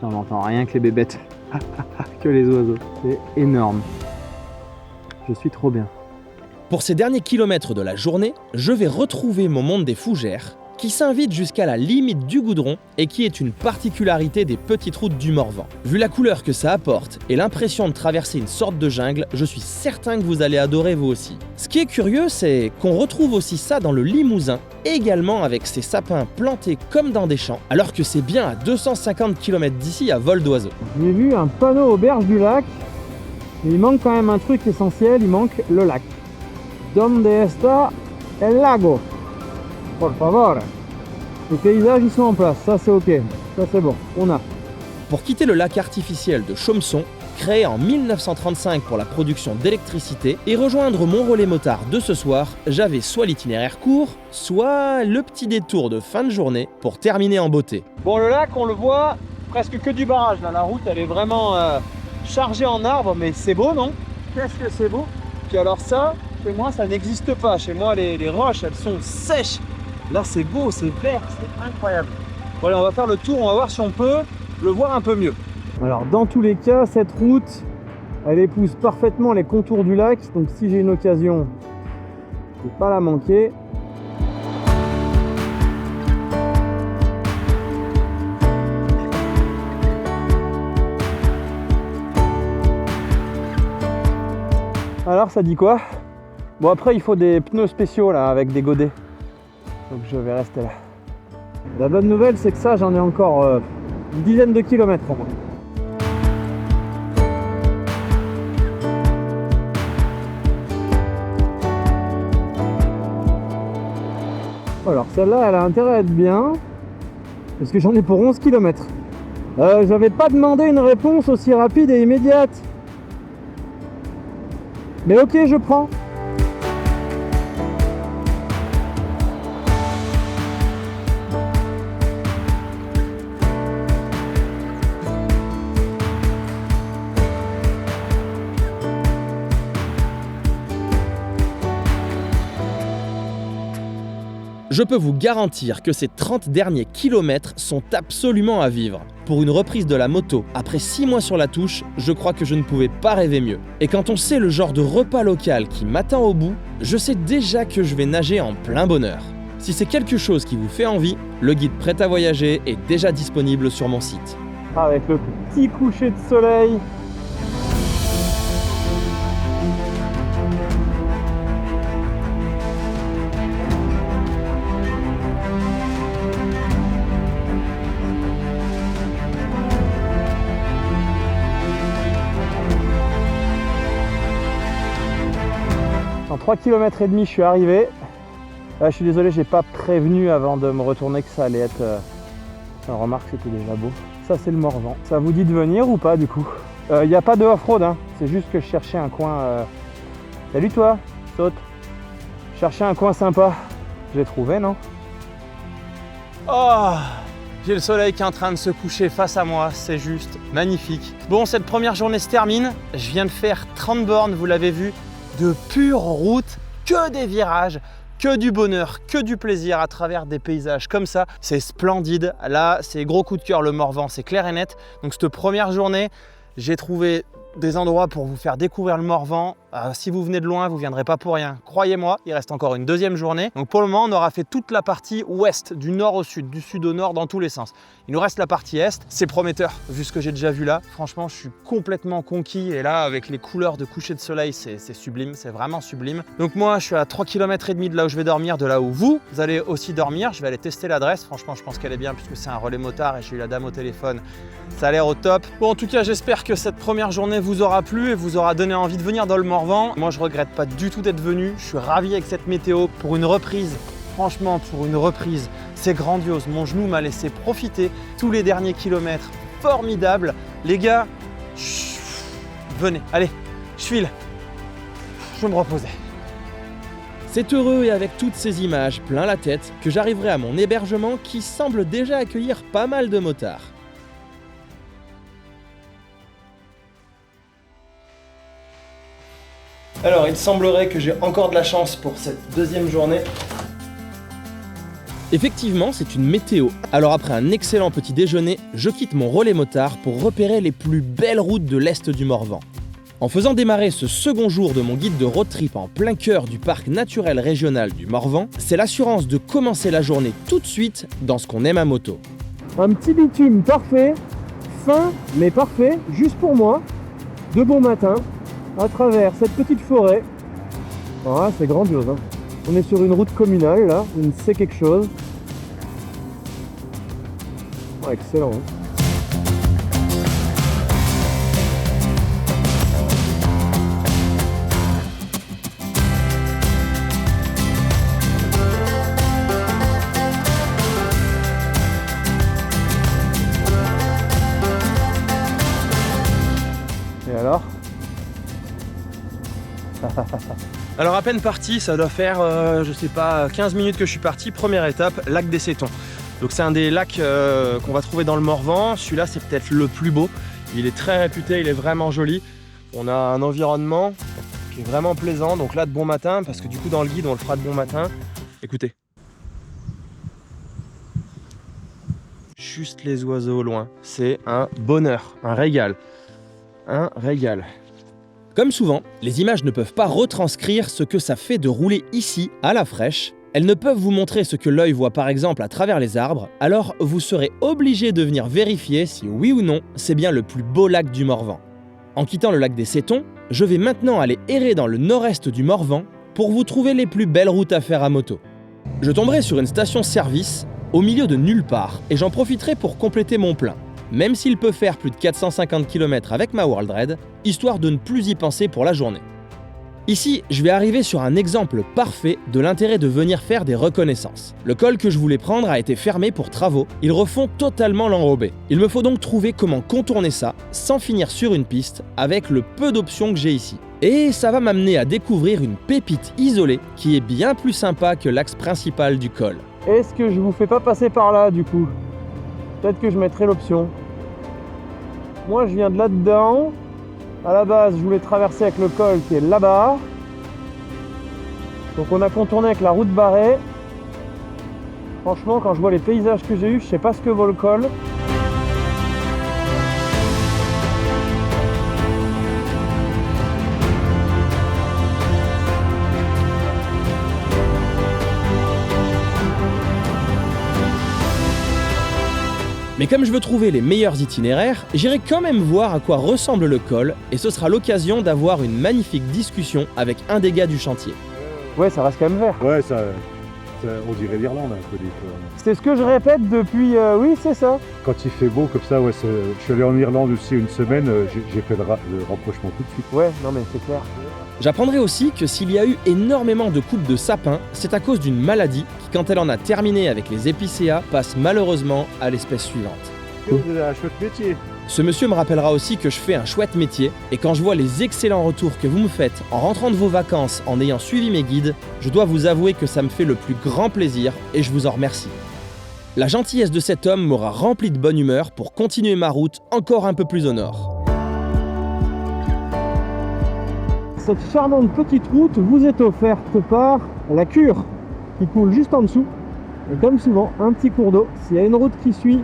On n'entend rien que les bébêtes. Que les oiseaux. C'est énorme. Je suis trop bien. Pour ces derniers kilomètres de la journée, je vais retrouver mon monde des fougères, qui s'invite jusqu'à la limite du goudron et qui est une particularité des petites routes du Morvan. Vu la couleur que ça apporte et l'impression de traverser une sorte de jungle, je suis certain que vous allez adorer vous aussi. Ce qui est curieux, c'est qu'on retrouve aussi ça dans le Limousin, également avec ses sapins plantés comme dans des champs, alors que c'est bien à 250 km d'ici à vol d'oiseau. J'ai vu un panneau auberge du lac, mais il manque quand même un truc essentiel, il manque le lac. Donde está el lago? Por favor. Les paysages ils sont en place, ça c'est ok, ça c'est bon, on a. Pour quitter le lac artificiel de Chaumson, créé en 1935 pour la production d'électricité, et rejoindre mon relais motard de ce soir, j'avais soit l'itinéraire court, soit le petit détour de fin de journée pour terminer en beauté. Bon, le lac on le voit presque que du barrage, là la route elle est vraiment chargée en arbres, mais c'est beau non? Qu'est-ce que c'est beau? Puis alors ça, chez moi ça n'existe pas, chez moi les roches elles sont sèches. Là c'est beau, c'est vert, c'est incroyable. Voilà, on va faire le tour, on va voir si on peut le voir un peu mieux. Alors dans tous les cas, cette route, elle épouse parfaitement les contours du lac, donc si j'ai une occasion, je ne vais pas la manquer. Alors ça dit quoi? Bon après il faut des pneus spéciaux là avec des godets. Donc je vais rester là. La bonne nouvelle c'est que ça j'en ai encore Une dizaine de kilomètres au moins. Alors celle-là, elle a intérêt à être bien, parce que j'en ai pour 11 km. J'avais pas demandé une réponse aussi rapide et immédiate. Mais ok, je prends. Je peux vous garantir que ces 30 derniers kilomètres sont absolument à vivre. Pour une reprise de la moto, après 6 mois sur la touche, je crois que je ne pouvais pas rêver mieux. Et quand on sait le genre de repas local qui m'attend au bout, je sais déjà que je vais nager en plein bonheur. Si c'est quelque chose qui vous fait envie, le guide Prêt à voyager est déjà disponible sur mon site. Avec le petit coucher de soleil. En 3 km et demi, je suis arrivé. Je suis désolé, j'ai pas prévenu avant de me retourner que ça allait être... remarque, c'était déjà beau. Ça, c'est le Morvan. Ça vous dit de venir ou pas, du coup? Il n'y a pas de off-road, hein. C'est juste que je cherchais un coin... Salut toi, saute. Je cherchais un coin sympa. J'ai trouvé, non? Oh, j'ai le soleil qui est en train de se coucher face à moi, c'est juste magnifique. Bon, cette première journée se termine. Je viens de faire 30 bornes, vous l'avez vu, de pure route, que des virages, que du bonheur, que du plaisir à travers des paysages comme ça. C'est splendide. Là, c'est gros coup de cœur, le Morvan, c'est clair et net. Donc cette première journée, j'ai trouvé des endroits pour vous faire découvrir le Morvan. Si vous venez de loin, vous ne viendrez pas pour rien. Croyez-moi, il reste encore une deuxième journée. Donc pour le moment, on aura fait toute la partie ouest, du nord au sud, du sud au nord, dans tous les sens. Il nous reste la partie est. C'est prometteur, vu ce que j'ai déjà vu là. Franchement, je suis complètement conquis. Et là, avec les couleurs de coucher de soleil, c'est sublime, c'est vraiment sublime. Donc moi, je suis à 3 km et demi de là où je vais dormir, de là où vous allez aussi dormir. Je vais aller tester l'adresse. Franchement, je pense qu'elle est bien, puisque c'est un relais motard et j'ai eu la dame au téléphone. Ça a l'air au top. Bon, en tout cas, j'espère que cette première journée vous aura plu et vous aura donné envie de venir dans le Morvan. Moi, je regrette pas du tout d'être venu. Je suis ravi avec cette météo pour une reprise. Franchement, pour une reprise, c'est grandiose. Mon genou m'a laissé profiter tous les derniers kilomètres. Formidable. Les gars, venez, allez, je file. Je vais me reposer. C'est heureux et avec toutes ces images plein la tête que j'arriverai à mon hébergement qui semble déjà accueillir pas mal de motards. Alors, il semblerait que j'ai encore de la chance pour cette deuxième journée. Effectivement, c'est une météo. Alors après un excellent petit déjeuner, je quitte mon relais motard pour repérer les plus belles routes de l'est du Morvan. En faisant démarrer ce second jour de mon guide de road trip en plein cœur du parc naturel régional du Morvan, c'est l'assurance de commencer la journée tout de suite dans ce qu'on aime à moto. Un petit bitume parfait, fin mais parfait, juste pour moi, de bon matin, à travers cette petite forêt. Ah, c'est grandiose, hein. On est sur une route communale là, une c'est quelque chose. Oh, excellent, hein. Et alors? Alors à peine parti, ça doit faire, je sais pas, 15 minutes que je suis parti. Première étape, lac des Cétons. Donc c'est un des lacs qu'on va trouver dans le Morvan. Celui-là, c'est peut-être le plus beau. Il est très réputé, il est vraiment joli. On a un environnement qui est vraiment plaisant. Donc là, de bon matin, parce que du coup, dans le guide, on le fera de bon matin. Écoutez. Juste les oiseaux au loin. C'est un bonheur, un régal. Un régal. Comme souvent, les images ne peuvent pas retranscrire ce que ça fait de rouler ici, à la fraîche. Elles ne peuvent vous montrer ce que l'œil voit par exemple à travers les arbres, alors vous serez obligé de venir vérifier si oui ou non c'est bien le plus beau lac du Morvan. En quittant le lac des Cétons, je vais maintenant aller errer dans le nord-est du Morvan pour vous trouver les plus belles routes à faire à moto. Je tomberai sur une station-service au milieu de nulle part et j'en profiterai pour compléter mon plein. même s'il peut faire plus de 450 km avec ma World Red, histoire de ne plus y penser pour la journée. Ici, je vais arriver sur un exemple parfait de l'intérêt de venir faire des reconnaissances. Le col que je voulais prendre a été fermé pour travaux, ils refont totalement l'enrobé. Il me faut donc trouver comment contourner ça sans finir sur une piste avec le peu d'options que j'ai ici. Et ça va m'amener à découvrir une pépite isolée qui est bien plus sympa que l'axe principal du col. Est-ce que je vous fais pas passer par là du coup? Peut-être que je mettrai l'option. Moi je viens de là-dedans. À la base, je voulais traverser avec le col qui est là-bas. Donc on a contourné avec la route barrée. Franchement, quand je vois les paysages que j'ai eus, je sais pas ce que vaut le col. Mais comme je veux trouver les meilleurs itinéraires, j'irai quand même voir à quoi ressemble le col et ce sera l'occasion d'avoir une magnifique discussion avec un des gars du chantier. Ouais, ça reste quand même vert. Ouais, ça on dirait l'Irlande un peu des fois. C'est ce que je répète depuis... oui, c'est ça. Quand il fait beau comme ça, ouais, je suis allé en Irlande aussi une semaine, j'ai fait le rapprochement tout de suite. Ouais, non mais c'est clair. J'apprendrai aussi que s'il y a eu énormément de coupes de sapins, c'est à cause d'une maladie qui, quand elle en a terminé avec les épicéas, passe malheureusement à l'espèce suivante. Vous avez un chouette métier. Ce monsieur me rappellera aussi que je fais un chouette métier, et quand je vois les excellents retours que vous me faites en rentrant de vos vacances en ayant suivi mes guides, je dois vous avouer que ça me fait le plus grand plaisir et je vous en remercie. La gentillesse de cet homme m'aura rempli de bonne humeur pour continuer ma route encore un peu plus au nord. Cette charmante petite route vous est offerte par la Cure qui coule juste en dessous. Et comme souvent, un petit cours d'eau. S'il y a une route qui suit,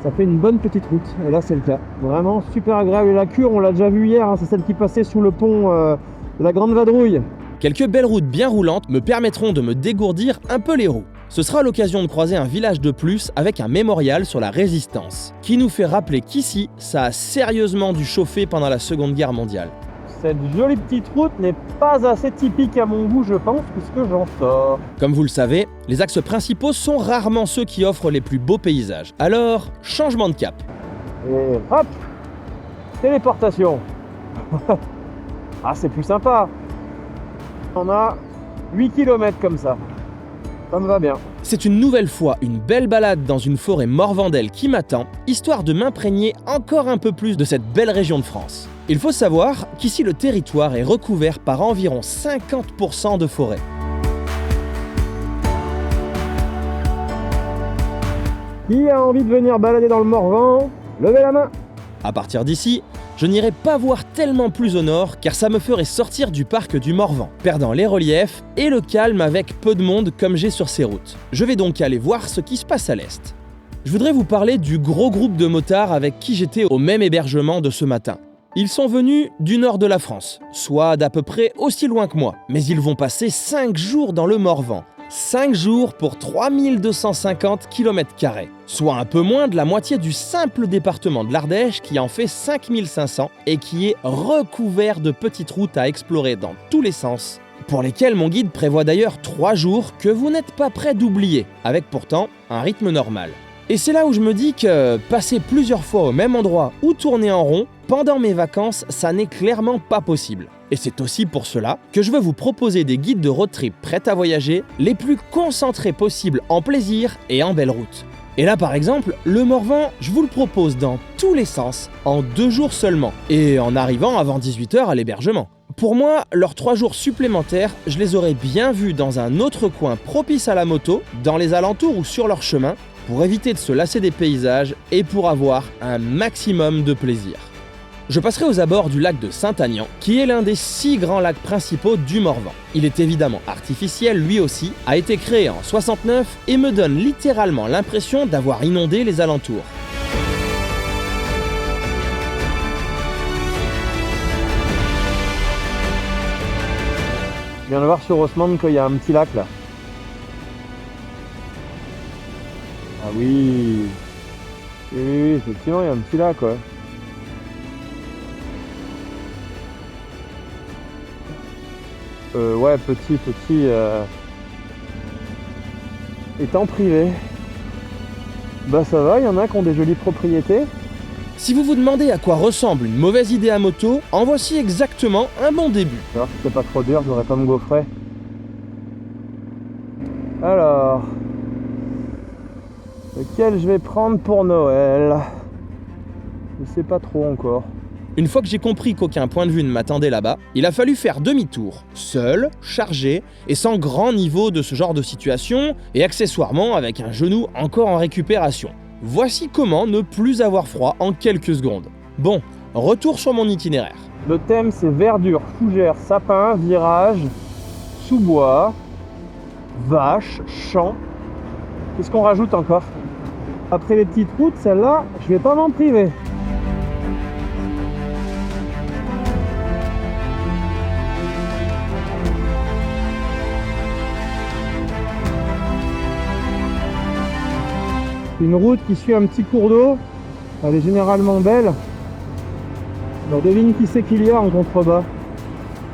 ça fait une bonne petite route. Et là, c'est le cas. Vraiment super agréable. Et la Cure, on l'a déjà vu hier, hein, c'est celle qui passait sous le pont de la Grande Vadrouille. Quelques belles routes bien roulantes me permettront de me dégourdir un peu les roues. Ce sera l'occasion de croiser un village de plus avec un mémorial sur la résistance, qui nous fait rappeler qu'ici, ça a sérieusement dû chauffer pendant la Seconde Guerre mondiale. Cette jolie petite route n'est pas assez typique à mon goût, je pense, puisque j'en sors. Comme vous le savez, les axes principaux sont rarement ceux qui offrent les plus beaux paysages. Alors, changement de cap. Et hop, téléportation. Ah, c'est plus sympa. On a 8 km comme ça. Ça me va bien. C'est une nouvelle fois une belle balade dans une forêt morvandelle qui m'attend, histoire de m'imprégner encore un peu plus de cette belle région de France. Il faut savoir qu'ici le territoire est recouvert par environ 50% de forêt. Qui a envie de venir balader dans le Morvan? Levez la main. À partir d'ici, je n'irai pas voir tellement plus au nord car ça me ferait sortir du parc du Morvan, perdant les reliefs et le calme avec peu de monde comme j'ai sur ces routes. Je vais donc aller voir ce qui se passe à l'est. Je voudrais vous parler du gros groupe de motards avec qui j'étais au même hébergement de ce matin. Ils sont venus du nord de la France, soit d'à peu près aussi loin que moi, mais ils vont passer 5 jours dans le Morvan. 5 jours pour 3250 km², soit un peu moins de la moitié du simple département de l'Ardèche qui en fait 5500 et qui est recouvert de petites routes à explorer dans tous les sens, pour lesquelles mon guide prévoit d'ailleurs 3 jours que vous n'êtes pas prêt d'oublier, avec pourtant un rythme normal. Et c'est là où je me dis que passer plusieurs fois au même endroit ou tourner en rond, pendant mes vacances, ça n'est clairement pas possible. Et c'est aussi pour cela que je veux vous proposer des guides de road trip prêts à voyager les plus concentrés possibles en plaisir et en belle route. Et là par exemple, le Morvan, je vous le propose dans tous les sens, en 2 jours seulement, et en arrivant avant 18h à l'hébergement. Pour moi, leurs 3 jours supplémentaires, je les aurais bien vus dans un autre coin propice à la moto, dans les alentours ou sur leur chemin, pour éviter de se lasser des paysages et pour avoir un maximum de plaisir. Je passerai aux abords du lac de Saint-Aignan, qui est l'un des 6 grands lacs principaux du Morvan. Il est évidemment artificiel, lui aussi, a été créé en 69 et me donne littéralement l'impression d'avoir inondé les alentours. Je viens de voir sur Haussmann qu'il y a un petit lac là. Ah oui. Oui, effectivement, il y a un petit lac, ouais. Ouais, petit. Étant privé. Bah ça va, il y en a qui ont des jolies propriétés. Si vous vous demandez à quoi ressemble une mauvaise idée à moto, en voici exactement un bon début. Alors si c'est pas trop dur, je devrais pas me gaufrer. Alors, lequel je vais prendre pour Noël? Je sais pas trop encore. Une fois que j'ai compris qu'aucun point de vue ne m'attendait là-bas, il a fallu faire demi-tour, seul, chargé et sans grand niveau de ce genre de situation, et accessoirement avec un genou encore en récupération. Voici comment ne plus avoir froid en quelques secondes. Bon, retour sur mon itinéraire. Le thème c'est verdure, fougère, sapin, virage, sous-bois, vache, champ. Qu'est-ce qu'on rajoute encore? Après les petites routes, celle-là, je vais pas m'en priver. Une route qui suit un petit cours d'eau, elle est généralement belle. Alors devine qui c'est qu'il y a en contrebas.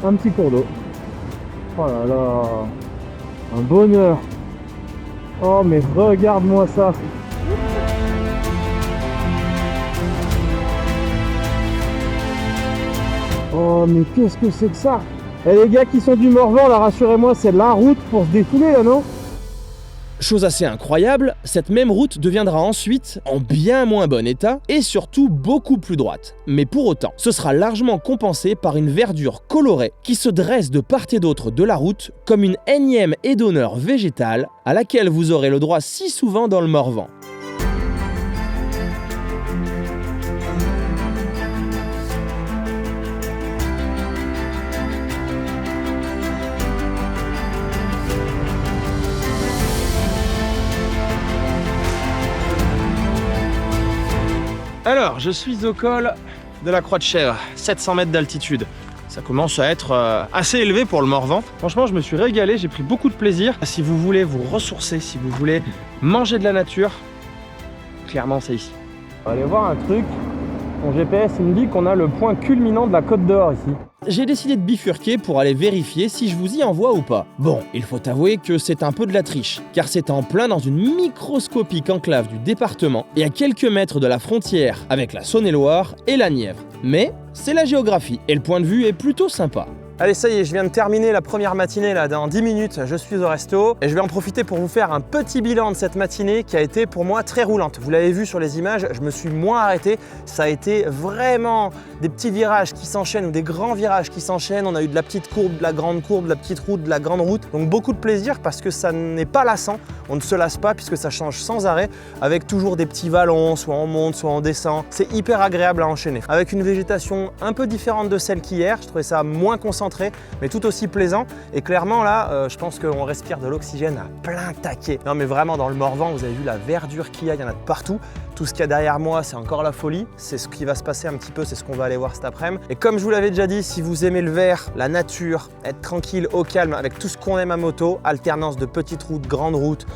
Un petit cours d'eau. Oh là là, un bonheur. Oh mais regarde-moi ça. Oh mais qu'est-ce que c'est que ça? Et les gars qui sont du Morvan, là rassurez-moi, c'est la route pour se défouler là, non? Chose assez incroyable, cette même route deviendra ensuite en bien moins bon état et surtout beaucoup plus droite. Mais pour autant, ce sera largement compensé par une verdure colorée qui se dresse de part et d'autre de la route comme une énième aide d'honneur végétale à laquelle vous aurez le droit si souvent dans le Morvan. Alors, je suis au col de la Croix de Chèvre, 700 mètres d'altitude. Ça commence à être assez élevé pour le Morvan. Franchement, je me suis régalé, j'ai pris beaucoup de plaisir. Si vous voulez vous ressourcer, si vous voulez manger de la nature, clairement c'est ici. On va aller voir un truc. Mon GPS il me dit qu'on a le point culminant de la Côte d'Or ici. J'ai décidé de bifurquer pour aller vérifier si je vous y envoie ou pas. Bon, il faut avouer que c'est un peu de la triche, car c'est en plein dans une microscopique enclave du département et à quelques mètres de la frontière avec la Saône-et-Loire et la Nièvre. Mais c'est la géographie et le point de vue est plutôt sympa. Allez, ça y est, je viens de terminer la première matinée là, dans 10 minutes, je suis au resto et je vais en profiter pour vous faire un petit bilan de cette matinée qui a été pour moi très roulante. Vous l'avez vu sur les images, je me suis moins arrêté, ça a été vraiment des petits virages qui s'enchaînent ou des grands virages qui s'enchaînent. On a eu de la petite courbe, de la grande courbe, de la petite route, de la grande route. Donc beaucoup de plaisir parce que ça n'est pas lassant, on ne se lasse pas puisque ça change sans arrêt avec toujours des petits vallons, soit on monte, soit on descend. C'est hyper agréable à enchaîner. Avec une végétation un peu différente de celle qu'hier, je trouvais ça moins concentré mais tout aussi plaisant et clairement là je pense qu'on respire de l'oxygène à plein taquet. Non mais vraiment dans le Morvan vous avez vu la verdure qu'il y a, il y en a de partout. Tout ce qu'il y a derrière moi c'est encore la folie, c'est ce qui va se passer un petit peu, c'est ce qu'on va aller voir cet après-midi. Et comme je vous l'avais déjà dit, si vous aimez le vert, la nature, être tranquille, au calme avec tout ce qu'on aime à moto, alternance de petites routes, grandes routes,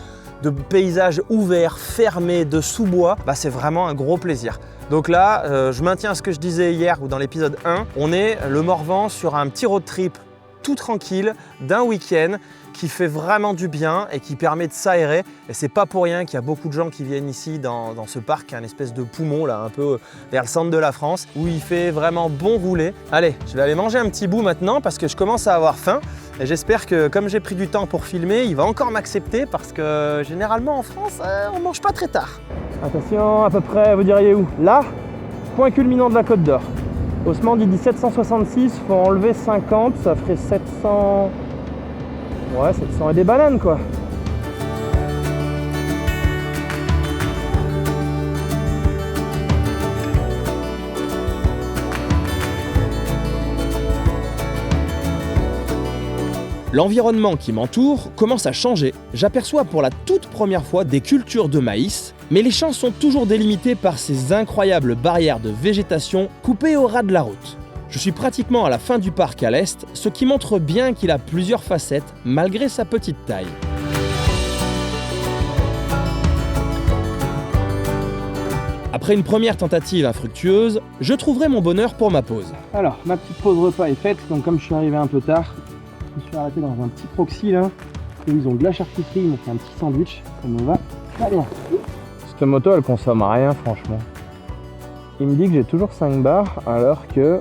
de paysages ouverts, fermés, de sous-bois, bah c'est vraiment un gros plaisir. Donc là, je maintiens ce que je disais hier ou dans l'épisode 1, on est le Morvan sur un petit road trip tout tranquille d'un week-end qui fait vraiment du bien et qui permet de s'aérer. Et c'est pas pour rien qu'il y a beaucoup de gens qui viennent ici dans ce parc, qui est un espèce de poumon là, un peu vers le centre de la France, où il fait vraiment bon rouler. Allez, je vais aller manger un petit bout maintenant parce que je commence à avoir faim. Et j'espère que comme j'ai pris du temps pour filmer, il va encore m'accepter parce que généralement en France, on mange pas très tard. Attention, à peu près, vous diriez où? Là, point culminant de la Côte d'Or. Haussmann dit 766, faut enlever 50, ça ferait 700... Ouais, 700 et des bananes quoi. L'environnement qui m'entoure commence à changer. J'aperçois pour la toute première fois des cultures de maïs, mais les champs sont toujours délimités par ces incroyables barrières de végétation coupées au ras de la route. Je suis pratiquement à la fin du parc à l'est, ce qui montre bien qu'il a plusieurs facettes malgré sa petite taille. Après une première tentative infructueuse, je trouverai mon bonheur pour ma pause. Alors, ma petite pause repas est faite, donc comme je suis arrivé un peu tard, je me suis arrêté dans un petit proxy là, où ils ont de la charcuterie, ils m'ont fait un petit sandwich, ça me va très bien. Cette moto elle consomme rien franchement. Il me dit que j'ai toujours 5 bars alors que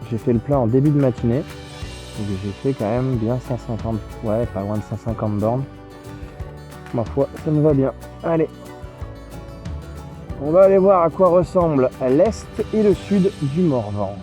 j'ai fait le plein en début de matinée. Donc j'ai fait quand même bien 150, ouais, pas loin de 150 bornes. Ma foi, ça me va bien. Allez, on va aller voir à quoi ressemble l'est et le sud du Morvan.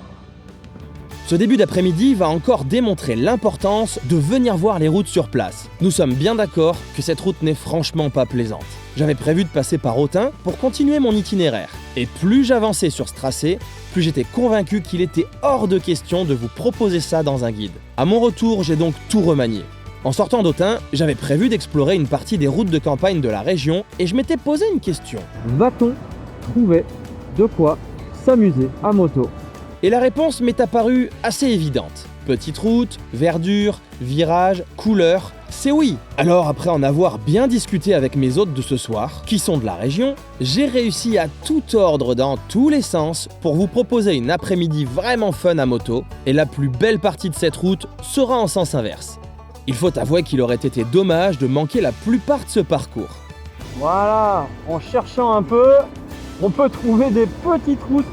Ce début d'après-midi va encore démontrer l'importance de venir voir les routes sur place. Nous sommes bien d'accord que cette route n'est franchement pas plaisante. J'avais prévu de passer par Autun pour continuer mon itinéraire. Et plus j'avançais sur ce tracé, plus j'étais convaincu qu'il était hors de question de vous proposer ça dans un guide. À mon retour, j'ai donc tout remanié. En sortant d'Autun, j'avais prévu d'explorer une partie des routes de campagne de la région et je m'étais posé une question. Va-t-on trouver de quoi s'amuser à moto? Et la réponse m'est apparue assez évidente. Petite route, verdure, virage, couleur, c'est oui. Alors après en avoir bien discuté avec mes hôtes de ce soir, qui sont de la région, j'ai réussi à tout ordre dans tous les sens pour vous proposer une après-midi vraiment fun à moto, et la plus belle partie de cette route sera en sens inverse. Il faut avouer qu'il aurait été dommage de manquer la plupart de ce parcours. Voilà, en cherchant un peu, on peut trouver des petites routes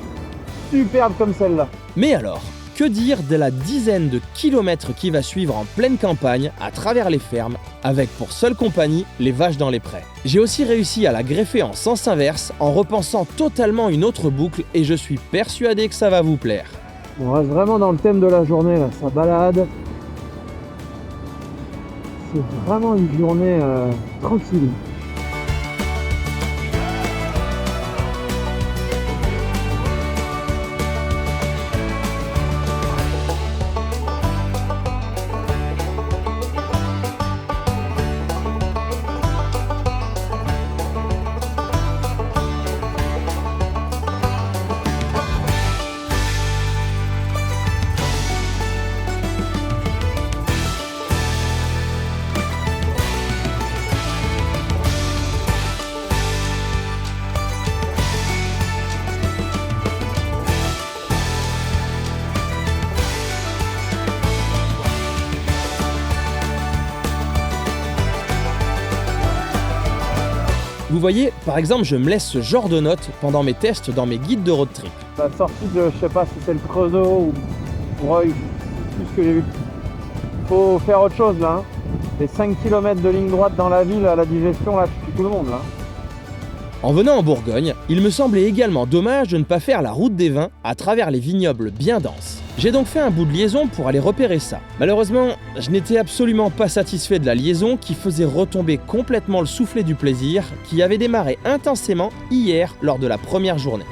superbes comme celle-là. Mais alors, que dire de la dizaine de kilomètres qui va suivre en pleine campagne, à travers les fermes, avec pour seule compagnie les vaches dans les prés. J'ai aussi réussi à la greffer en sens inverse, en repensant totalement une autre boucle, et je suis persuadé que ça va vous plaire. On reste vraiment dans le thème de la journée, là. Ça balade. C'est vraiment une journée tranquille. Vous voyez, par exemple, je me laisse ce genre de notes pendant mes tests dans mes guides de road trip. La sortie de, je sais pas si c'est le Creusot ou Breuil, tout ce que j'ai vu. Faut faire autre chose là. Les 5 km de ligne droite dans la ville à la digestion, là, tu tues tout le monde là. En venant en Bourgogne, il me semblait également dommage de ne pas faire la route des vins à travers les vignobles bien denses. J'ai donc fait un bout de liaison pour aller repérer ça. Malheureusement, je n'étais absolument pas satisfait de la liaison qui faisait retomber complètement le soufflet du plaisir qui avait démarré intensément hier lors de la première journée.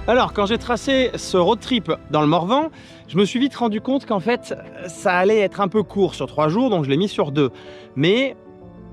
Alors, quand j'ai tracé ce road trip dans le Morvan, je me suis vite rendu compte qu'en fait, ça allait être un peu court sur 3 jours, donc je l'ai mis sur 2. Mais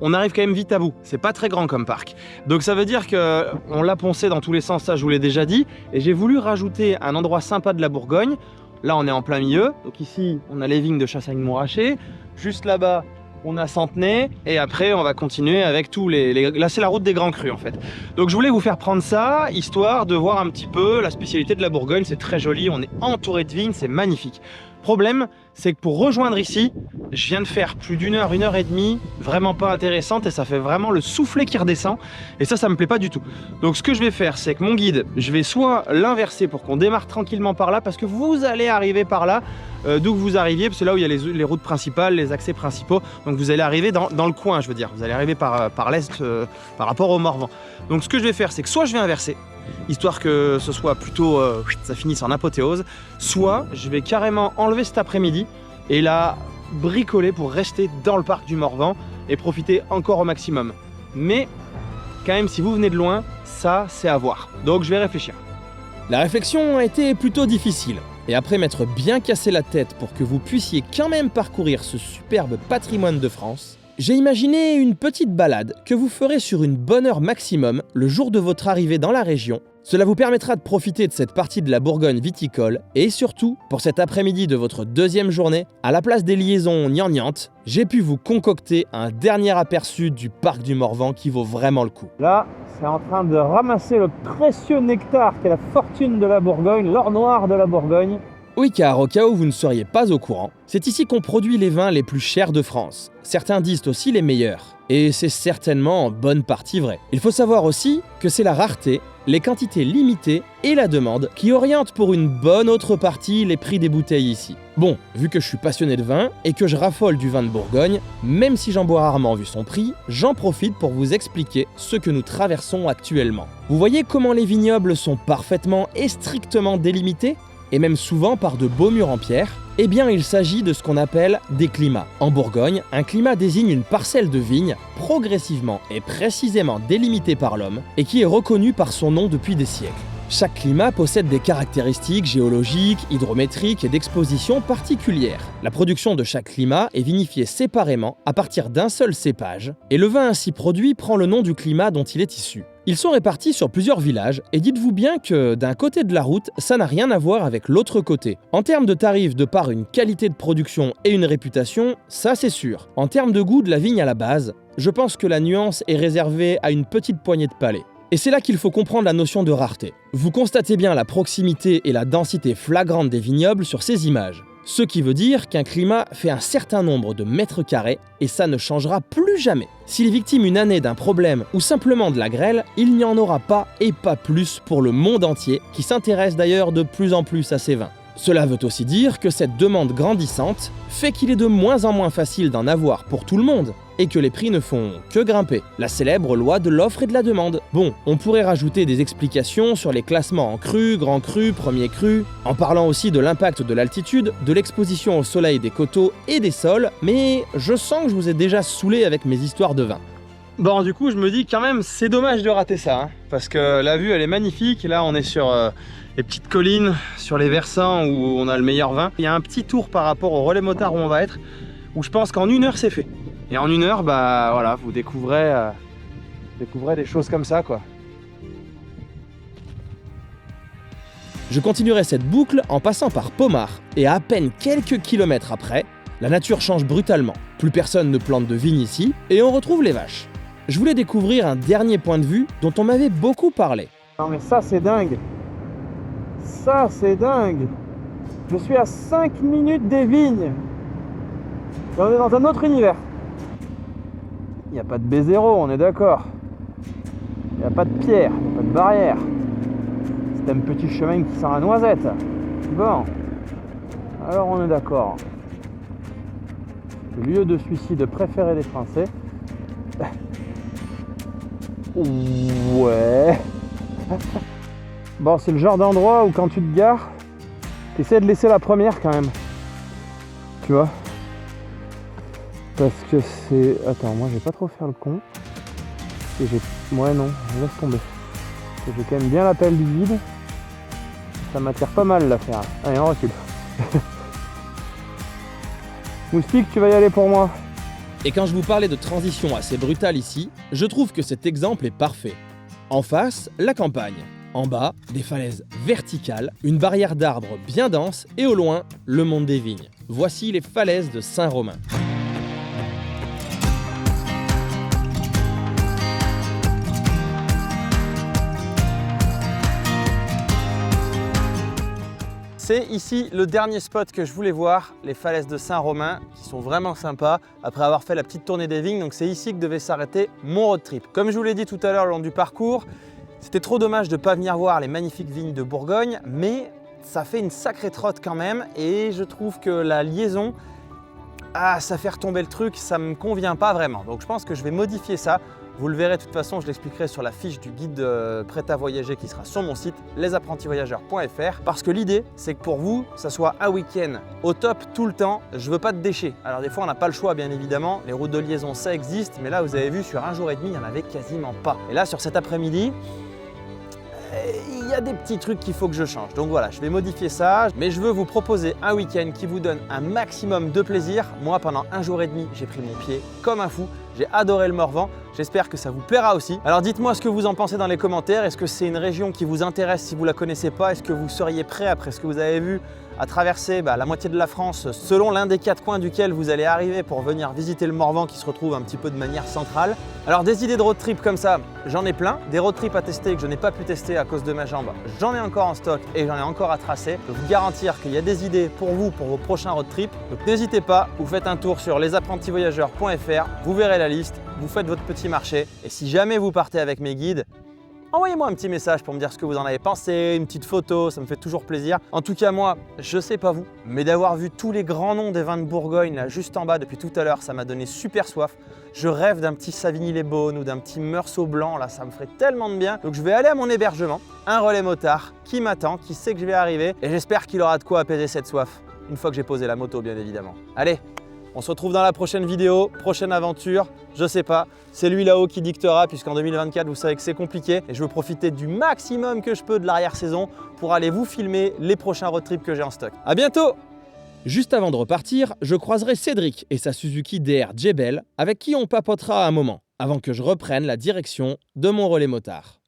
on arrive quand même vite à bout. C'est pas très grand comme parc. Donc ça veut dire qu'on l'a poncé dans tous les sens, ça je vous l'ai déjà dit. Et j'ai voulu rajouter un endroit sympa de la Bourgogne. Là, on est en plein milieu. Donc ici, on a les vignes de Chassagne-Montrachet. Juste là-bas, on a Centenay. Et après, on va continuer avec tous les... Là, c'est la route des Grands Crus, en fait. Donc je voulais vous faire prendre ça, histoire de voir un petit peu la spécialité de la Bourgogne. C'est très joli, on est entouré de vignes, c'est magnifique. Problème, c'est que pour rejoindre ici, je viens de faire plus d'1 heure, 1 heure et demie, vraiment pas intéressante, et ça fait vraiment le soufflet qui redescend, et ça me plaît pas du tout. Donc ce que je vais faire, c'est que mon guide, je vais soit l'inverser pour qu'on démarre tranquillement par là, parce que vous allez arriver par là, d'où que vous arriviez, parce que là où il y a les routes principales, les accès principaux, donc vous allez arriver dans le coin, je veux dire, vous allez arriver par l'est, par rapport au Morvan. Donc ce que je vais faire, c'est que soit je vais inverser, histoire que ce soit plutôt, ça finisse en apothéose, soit je vais carrément enlever cet après-midi et la bricoler pour rester dans le parc du Morvan et profiter encore au maximum. Mais quand même, si vous venez de loin, ça c'est à voir. Donc je vais réfléchir. La réflexion a été plutôt difficile, et après m'être bien cassé la tête pour que vous puissiez quand même parcourir ce superbe patrimoine de France, j'ai imaginé une petite balade que vous ferez sur une bonne heure maximum le jour de votre arrivée dans la région. Cela vous permettra de profiter de cette partie de la Bourgogne viticole et surtout, pour cet après-midi de votre deuxième journée, à la place des liaisons gnangnantes, j'ai pu vous concocter un dernier aperçu du parc du Morvan qui vaut vraiment le coup. Là, c'est en train de ramasser le précieux nectar qui est la fortune de la Bourgogne, l'or noir de la Bourgogne. Oui, car au cas où vous ne seriez pas au courant, c'est ici qu'on produit les vins les plus chers de France. Certains disent aussi les meilleurs. Et c'est certainement en bonne partie vrai. Il faut savoir aussi que c'est la rareté, les quantités limitées et la demande qui orientent pour une bonne autre partie les prix des bouteilles ici. Bon, vu que je suis passionné de vin et que je raffole du vin de Bourgogne, même si j'en bois rarement vu son prix, j'en profite pour vous expliquer ce que nous traversons actuellement. Vous voyez comment les vignobles sont parfaitement et strictement délimités ? Et même souvent par de beaux murs en pierre, eh bien il s'agit de ce qu'on appelle des climats. En Bourgogne, un climat désigne une parcelle de vigne progressivement et précisément délimitée par l'homme et qui est reconnue par son nom depuis des siècles. Chaque climat possède des caractéristiques géologiques, hydrométriques et d'exposition particulières. La production de chaque climat est vinifiée séparément à partir d'un seul cépage, et le vin ainsi produit prend le nom du climat dont il est issu. Ils sont répartis sur plusieurs villages, et dites-vous bien que d'un côté de la route, ça n'a rien à voir avec l'autre côté. En termes de tarifs, de par une qualité de production et une réputation, ça c'est sûr. En termes de goût de la vigne à la base, je pense que la nuance est réservée à une petite poignée de palais. Et c'est là qu'il faut comprendre la notion de rareté. Vous constatez bien la proximité et la densité flagrante des vignobles sur ces images. Ce qui veut dire qu'un climat fait un certain nombre de mètres carrés et ça ne changera plus jamais. S'il est victime une année d'un problème ou simplement de la grêle, il n'y en aura pas et pas plus pour le monde entier qui s'intéresse d'ailleurs de plus en plus à ces vins. Cela veut aussi dire que cette demande grandissante fait qu'il est de moins en moins facile d'en avoir pour tout le monde et que les prix ne font que grimper. La célèbre loi de l'offre et de la demande. Bon, on pourrait rajouter des explications sur les classements en cru, grand cru, premier cru, en parlant aussi de l'impact de l'altitude, de l'exposition au soleil des coteaux et des sols, mais je sens que je vous ai déjà saoulé avec mes histoires de vin. Bon, du coup, je me dis quand même, c'est dommage de rater ça, hein, parce que la vue, elle est magnifique. Là, on est sur les petites collines, sur les versants où on a le meilleur vin. Il y a un petit tour par rapport au relais motard où on va être, où je pense qu'en 1 heure, c'est fait. Et en 1 heure, bah voilà, vous découvrez des choses comme ça, quoi. Je continuerai cette boucle en passant par Pommard, et à peine quelques kilomètres après, la nature change brutalement. Plus personne ne plante de vigne ici, et on retrouve les vaches. Je voulais découvrir un dernier point de vue dont on m'avait beaucoup parlé. Non mais ça c'est dingue. Ça c'est dingue. Je suis à 5 minutes des vignes. Et on est dans un autre univers. Il n'y a pas de B0, on est d'accord. Il n'y a pas de pierre, il n'y a pas de barrière. C'est un petit chemin qui sent la noisette. Bon. Alors on est d'accord. Le lieu de suicide préféré des Français. Ouais. Bon, c'est le genre d'endroit où quand tu te gares, tu essaies de laisser la première quand même. Tu vois? Parce que c'est... Attends, moi je vais pas trop faire le con. Et ouais non, laisse tomber. J'ai quand même bien la pelle du vide. Ça m'attire pas mal l'affaire. Allez, on recule. Moustique, tu vas y aller pour moi. Et quand je vous parlais de transition assez brutale ici, je trouve que cet exemple est parfait. En face, la campagne. En bas, des falaises verticales, une barrière d'arbres bien dense et au loin, le monde des vignes. Voici les falaises de Saint-Romain. C'est ici le dernier spot que je voulais voir, les falaises de Saint-Romain, qui sont vraiment sympas, après avoir fait la petite tournée des vignes. Donc c'est ici que devait s'arrêter mon road trip. Comme je vous l'ai dit tout à l'heure le long du parcours, c'était trop dommage de ne pas venir voir les magnifiques vignes de Bourgogne, mais ça fait une sacrée trotte quand même, et je trouve que la liaison, ça fait retomber le truc, ça me convient pas vraiment. Donc je pense que je vais modifier ça. Vous le verrez de toute façon, je l'expliquerai sur la fiche du guide prêt à voyager qui sera sur mon site, lesapprentisvoyageurs.fr. Parce que l'idée, c'est que pour vous, ça soit un week-end au top tout le temps. Je veux pas de déchets. Alors des fois, on n'a pas le choix, bien évidemment. Les routes de liaison, ça existe. Mais là, vous avez vu, sur 1 jour et demi, il n'y en avait quasiment pas. Et là, sur cet après-midi, il y a des petits trucs qu'il faut que je change. Donc voilà, je vais modifier ça, mais je veux vous proposer un week-end qui vous donne un maximum de plaisir. Moi, pendant 1 jour et demi, j'ai pris mon pied comme un fou. J'ai adoré le Morvan, j'espère que ça vous plaira aussi. Alors dites-moi ce que vous en pensez dans les commentaires. Est-ce que c'est une région qui vous intéresse si vous la connaissez pas? Est-ce que vous seriez prêt, après ce que vous avez vu, à traverser la moitié de la France selon l'un des 4 coins duquel vous allez arriver pour venir visiter le Morvan qui se retrouve un petit peu de manière centrale? Alors des idées de road trip comme ça, j'en ai plein. Des road trips à tester que je n'ai pas pu tester à cause de ma jambe, j'en ai encore en stock et j'en ai encore à tracer. Je peux vous garantir qu'il y a des idées pour vous, pour vos prochains road trips. Donc n'hésitez pas, vous faites un tour sur lesapprentisvoyageurs.fr, vous verrez la liste, vous faites votre petit marché. Et si jamais vous partez avec mes guides, envoyez-moi un petit message pour me dire ce que vous en avez pensé, une petite photo, ça me fait toujours plaisir. En tout cas moi, je sais pas vous, mais d'avoir vu tous les grands noms des vins de Bourgogne là juste en bas depuis tout à l'heure, ça m'a donné super soif. Je rêve d'un petit Savigny-les-Beaunes ou d'un petit Meursault blanc, là ça me ferait tellement de bien. Donc je vais aller à mon hébergement, un relais motard qui m'attend, qui sait que je vais arriver et j'espère qu'il aura de quoi apaiser cette soif, une fois que j'ai posé la moto bien évidemment. Allez, on se retrouve dans la prochaine vidéo, prochaine aventure, je sais pas, c'est lui là-haut qui dictera puisqu'en 2024 vous savez que c'est compliqué et je veux profiter du maximum que je peux de l'arrière-saison pour aller vous filmer les prochains road trips que j'ai en stock. À bientôt! Juste avant de repartir, je croiserai Cédric et sa Suzuki DR Jebel avec qui on papotera un moment, avant que je reprenne la direction de mon relais motard.